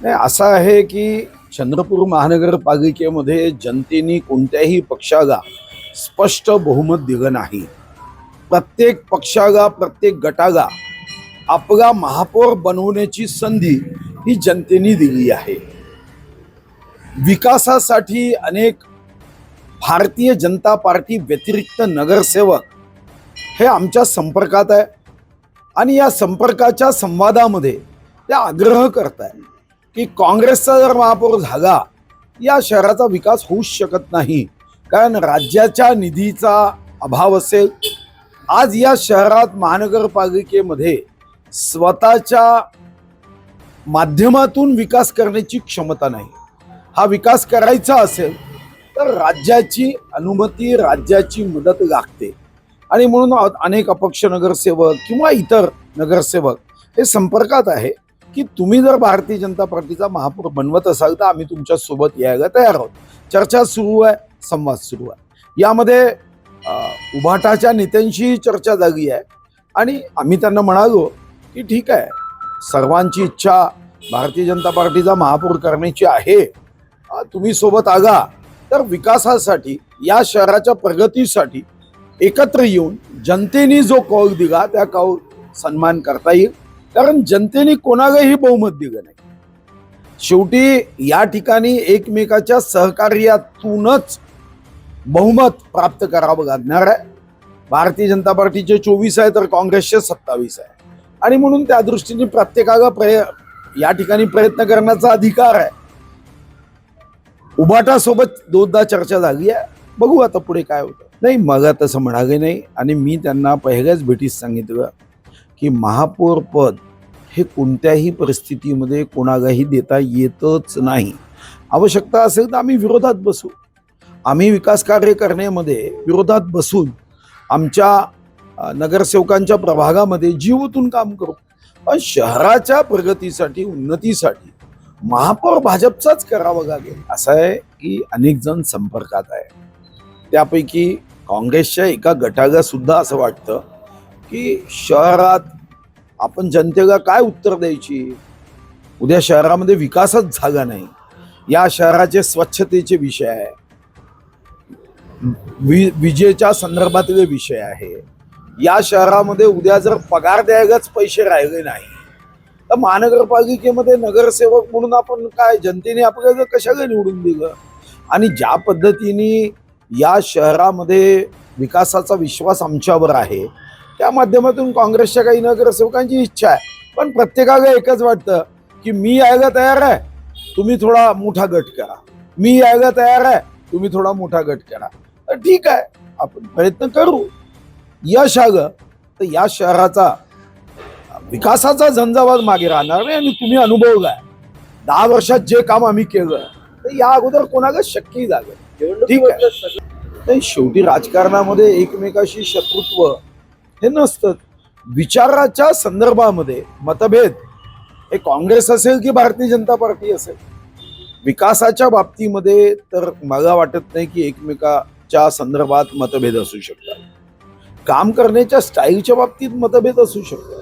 नाही, असं आहे की चंद्रपूर महानगरपालिकेमध्ये जनतेने कोणत्याही पक्षाला स्पष्ट बहुमत दिलं नाही. प्रत्येक पक्षाला, प्रत्येक गटाला आपला महापौर बनवण्याची संधी ही जनतेने दिली आहे. विकासासाठी अनेक भारतीय जनता पार्टी व्यतिरिक्त नगरसेवक हे आमच्या संपर्कात आहे आणि या संपर्काच्या संवादामध्ये ते आग्रह करताय की काँग्रेसचा जर महापौर झाला या शहराचा विकास होऊच शकत नाही, कारण राज्याच्या निधीचा अभाव असेल. आज या शहरात महानगरपालिकेमध्ये स्वतःच्या माध्यमातून विकास करण्याची क्षमता नाही. हा विकास करायचा असेल तर राज्याची अनुमती, राज्याची मदत लागते आणि म्हणून अनेक अपक्ष नगरसेवक किंवा इतर नगरसेवक हे संपर्कात आहे की तुम्ही जर भारतीय जनता पार्टीचा महापौर बनवत असाल तर आम्ही तुमच्या सोबत यायला तयार आहोत. चर्चा सुरू आहे, संवाद सुरू आहे. यामध्ये उभाटाच्या नेत्यांशी चर्चा झाली आहे आणि आम्ही त्यांना म्हणालो की ठीक आहे, सर्वांची इच्छा भारतीय जनता पार्टीचा महापौर करण्याची आहे. तुम्ही सोबत आला तर विकासासाठी, या शहराच्या प्रगतीसाठी एकत्र येऊन जनतेने जो कौल दिला त्या कौल सन्मान करता येईल, कारण जनतेने कोणालाही बहुमत दिलं नाही. शेवटी या ठिकाणी एकमेकाच्या सहकार्यातूनच बहुमत प्राप्त करावं लागणार आहे. भारतीय जनता पार्टीचे 24 आहे तर काँग्रेसचे 27 आहे आणि म्हणून त्या दृष्टीने प्रत्येकाला या ठिकाणी प्रयत्न करण्याचा अधिकार आहे. उभाटासोबत दोनदा चर्चा झाली आहे, बघू आता पुढे काय होतं. नाही, मला तसं म्हणाले नाही आणि मी त्यांना पहिल्याच भेटीत सांगितलं की महापौर पद हे कोणत्याही परिस्थितीमध्ये कोणालाही देता येतच नाही. आवश्यकता असेल तर आम्ही विरोधात बसू. आम्ही विकास कार्य करण्यामध्ये विरोधात बसून आमच्या नगरसेवकांच्या प्रभागामध्ये जीवातून काम करू. पण शहराच्या प्रगतीसाठी, उन्नतीसाठी महापौर भाजपचाच करावं लागेल असं आहे की अनेक जण संपर्कात आहे. त्यापैकी काँग्रेसच्या एका गटाला सुद्धा असं वाटतं की शहरात आपण जनतेला काय उत्तर द्यायची. उद्या शहरामध्ये विकासच झाला नाही, या शहराचे स्वच्छतेचे विषय आहे, विजेच्या संदर्भातले विषय आहे. या शहरामध्ये उद्या जर पगार द्यायलाच पैसे राहिले नाही तर महानगरपालिकेमध्ये नगरसेवक म्हणून आपण काय, जनतेने आपल्याला कशाला निवडून दिलं. आणि ज्या पद्धतीने या शहरामध्ये विकासाचा विश्वास आमच्यावर आहे त्या माध्यमातून काँग्रेसच्या काही नगरसेवकांची इच्छा आहे. पण प्रत्येकाला एकच वाटतं की मी यायला तयार आहे, तुम्ही थोडा मोठा गट करा. मी यायला तयार आहे, तुम्ही थोडा मोठा गट करा. तर ठीक आहे, आपण प्रयत्न करू. यश आलं तर या शहराचा विकासाचा झंझावात मागे राहणार नाही. आणि तुम्ही अनुभवलाय 10 वर्षात जे काम आम्ही केलं तर या अगोदर कोणाला शक्यही झालं. ठीक आहे, नाही, शेवटी राजकारणामध्ये एकमेकाशी शत्रुत्व हे नसतं. विचाराच्या संदर्भामध्ये मतभेद हे काँग्रेस असेल की भारतीय जनता पार्टी असेल, विकासाच्या बाबतीमध्ये तर मला वाटत नाही की एकमेकाच्या संदर्भात मतभेद असू शकतात. काम करण्याच्या स्टाईलच्या बाबतीत मतभेद असू शकतात.